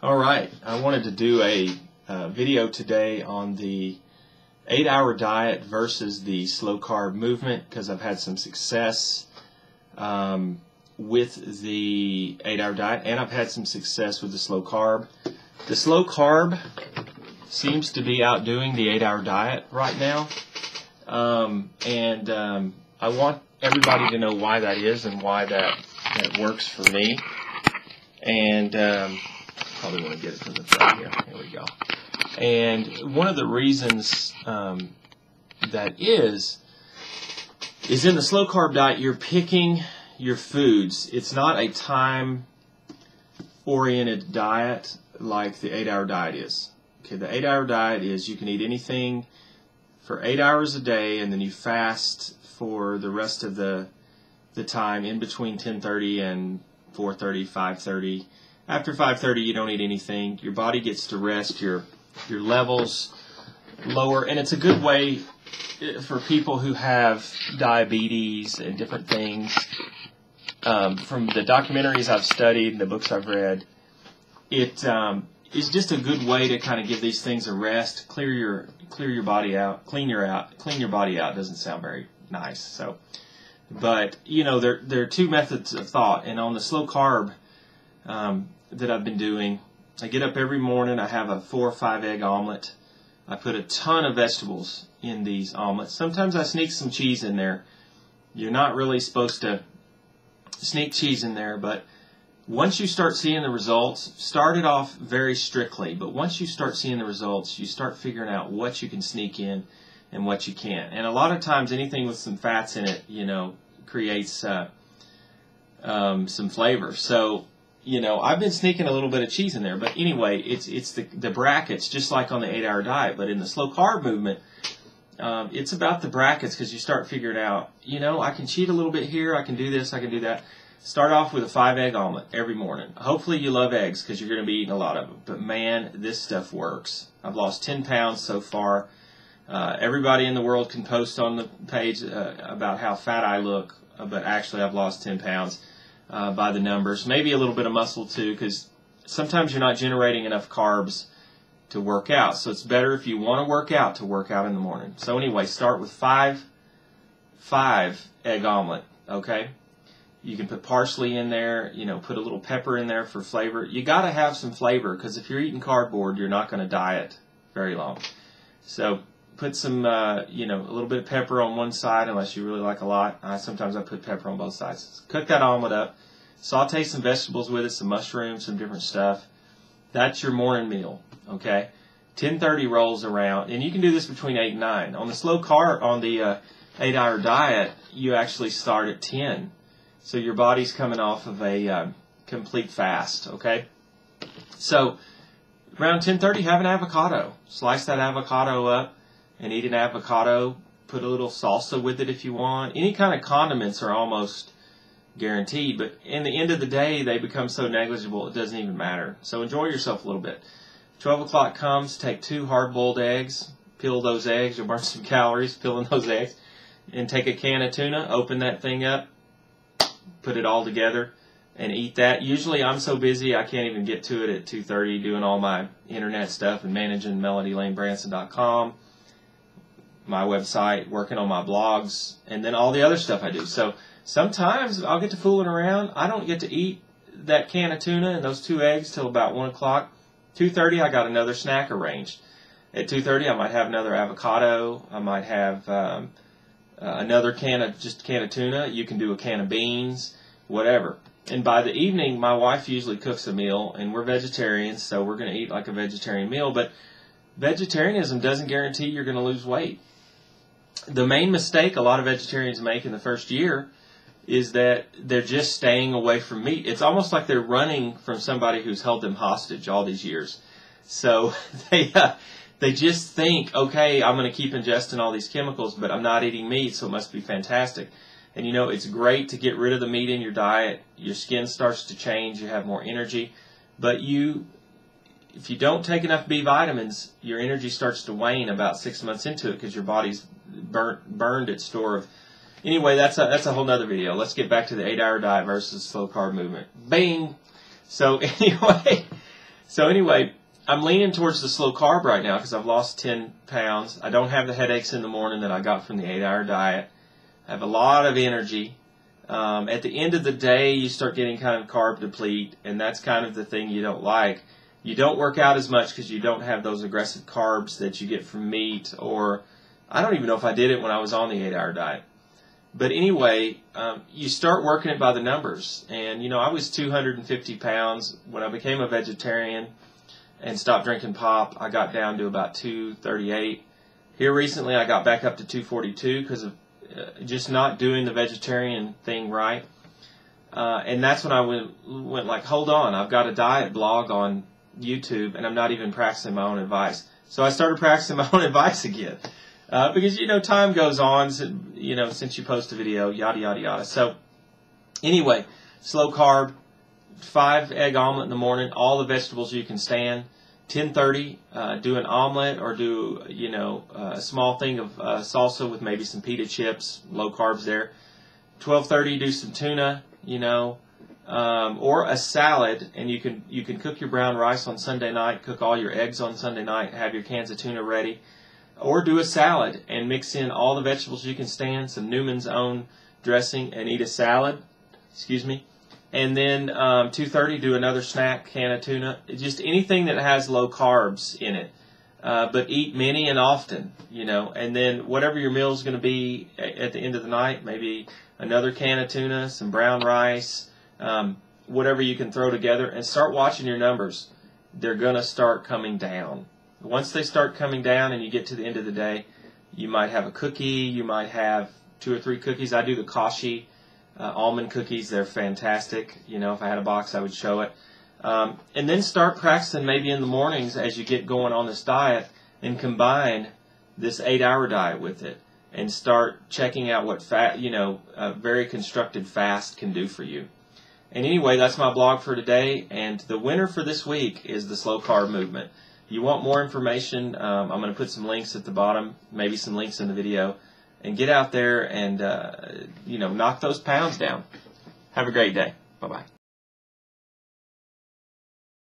All right, I wanted to do a video today on the 8-hour diet versus the slow carb movement because I've had some success with the 8-hour diet, and I've had some success with the slow carb. The slow carb seems to be outdoing the 8-hour diet right now, I want everybody to know why that is and why that works for me. And probably want to get it from the front here. Here we go. And one of the reasons that is in the slow carb diet, you're picking your foods. It's not a time-oriented diet like the 8-hour diet is. Okay, the 8-hour diet is you can eat anything for 8 hours a day, and then you fast for the rest of the time in between 10:30 and 4:30, 5:30. After 5:30, you don't eat anything. Your body gets to rest. Your levels lower, and it's a good way for people who have diabetes and different things. From the documentaries I've studied and the books I've read, it is just a good way to kind of give these things a rest, clear your body out, clean your body out. Doesn't sound very nice. So, but you know, there are two methods of thought, and on the slow carb that I've been doing, I get up every morning. I have a 4 or 5 egg omelet. I put a ton of vegetables in these omelets. Sometimes I sneak some cheese in there. You're not really supposed to sneak cheese in there, but once you start seeing the results, start it off very strictly, but once you start seeing the results, you start figuring out what you can sneak in and what you can't. And a lot of times anything with some fats in it, you know, creates some flavor. So, you know, I've been sneaking a little bit of cheese in there, but anyway, it's the brackets, just like on the 8-hour diet. But in the slow carb movement, it's about the brackets, because you start figuring out, you know, I can cheat a little bit here, I can do this, I can do that. Start off with a 5 egg omelet every morning. Hopefully you love eggs, because you're going to be eating a lot of them. But man, this stuff works. I've lost 10 pounds so far. Everybody in the world can post on the page about how fat I look, but actually I've lost 10 pounds by the numbers. Maybe a little bit of muscle too, because sometimes you're not generating enough carbs to work out. So it's better if you want to work out in the morning. So anyway, start with 5 egg omelet, okay? You can put parsley in there, you know, put a little pepper in there for flavor. You got to have some flavor, because if you're eating cardboard, you're not going to diet very long. So put some, you know, a little bit of pepper on one side, unless you really like a lot. Sometimes I put pepper on both sides. Cook that omelet up. Saute some vegetables with it, some mushrooms, some different stuff. That's your morning meal, okay? 10:30 rolls around, and you can do this between 8 and 9. On the slow carb, on the 8-hour diet, you actually start at 10. So your body's coming off of a complete fast, okay? So around 10:30, have an avocado. Slice that avocado up and eat an avocado. Put a little salsa with it if you want. Any kind of condiments are almost guaranteed, but in the end of the day, they become so negligible it doesn't even matter. So enjoy yourself a little bit. 12 o'clock comes, take 2 hard-boiled eggs. Peel those eggs. You'll burn some calories peeling those eggs. And take a can of tuna, open that thing up, put it all together, and eat that. Usually I'm so busy I can't even get to it at 2:30, doing all my internet stuff and managing LeeFranksmarketing.com, my website, working on my blogs, and then all the other stuff I do. So sometimes I'll get to fooling around. I don't get to eat that can of tuna and those 2 eggs till about 1 o'clock. 2:30 I got another snack arranged. At 2:30 I might have another avocado. I might have another can of tuna. You can do a can of beans, whatever. And by the evening, my wife usually cooks a meal, and we're vegetarians, so we're going to eat like a vegetarian meal. But vegetarianism doesn't guarantee you're going to lose weight. The main mistake a lot of vegetarians make in the first year is that they're just staying away from meat. It's almost like they're running from somebody who's held them hostage all these years. So they just think, okay, I'm going to keep ingesting all these chemicals, but I'm not eating meat, so it must be fantastic. And you know, it's great to get rid of the meat in your diet. Your skin starts to change. You have more energy. But if you don't take enough B vitamins, your energy starts to wane about 6 months into it, because your body's burned its store of. Anyway, that's a whole nother video. Let's get back to the 8-hour diet versus slow carb movement. Bing! So anyway, So anyway, I'm leaning towards the slow carb right now because I've lost 10 pounds. I don't have the headaches in the morning that I got from the 8-hour diet. I have a lot of energy. At the end of the day, you start getting kind of carb deplete, and that's kind of the thing you don't like. You don't work out as much because you don't have those aggressive carbs that you get from meat, or I don't even know if I did it when I was on the 8-hour diet. But anyway, you start working it by the numbers. And, you know, I was 250 pounds. When I became a vegetarian and stopped drinking pop, I got down to about 238. Here recently, I got back up to 242 because of just not doing the vegetarian thing right. And that's when I went like, hold on, I've got a diet blog on YouTube, and I'm not even practicing my own advice. So I started practicing my own advice again. Because, you know, time goes on, you know, since you post a video, yada, yada, yada. So anyway, slow carb, 5 egg omelet in the morning, all the vegetables you can stand. 10:30, do an omelet or do, you know, a small thing of salsa with maybe some pita chips, low carbs there. 12:30, do some tuna, you know, or a salad, and you can cook your brown rice on Sunday night, cook all your eggs on Sunday night, have your cans of tuna ready. Or do a salad and mix in all the vegetables you can stand, some Newman's Own dressing, and eat a salad. Excuse me. And then 2:30, do another snack, can of tuna. Just anything that has low carbs in it. But eat many and often, you know. And then whatever your meal is going to be at the end of the night, maybe another can of tuna, some brown rice, whatever you can throw together, and start watching your numbers. They're going to start coming down. Once they start coming down and you get to the end of the day, you might have a cookie, you might have 2 or 3 cookies. I do the Kashi almond cookies. They're fantastic. You know, if I had a box, I would show it. And then start practicing maybe in the mornings as you get going on this diet, and combine this 8-hour diet with it, and start checking out what a very constructed fast can do for you. And anyway, that's my blog for today, and the winner for this week is the Slow Carb Movement. You want more information, I'm going to put some links at the bottom, maybe some links in the video, and get out there and, you know, knock those pounds down. Have a great day. Bye-bye.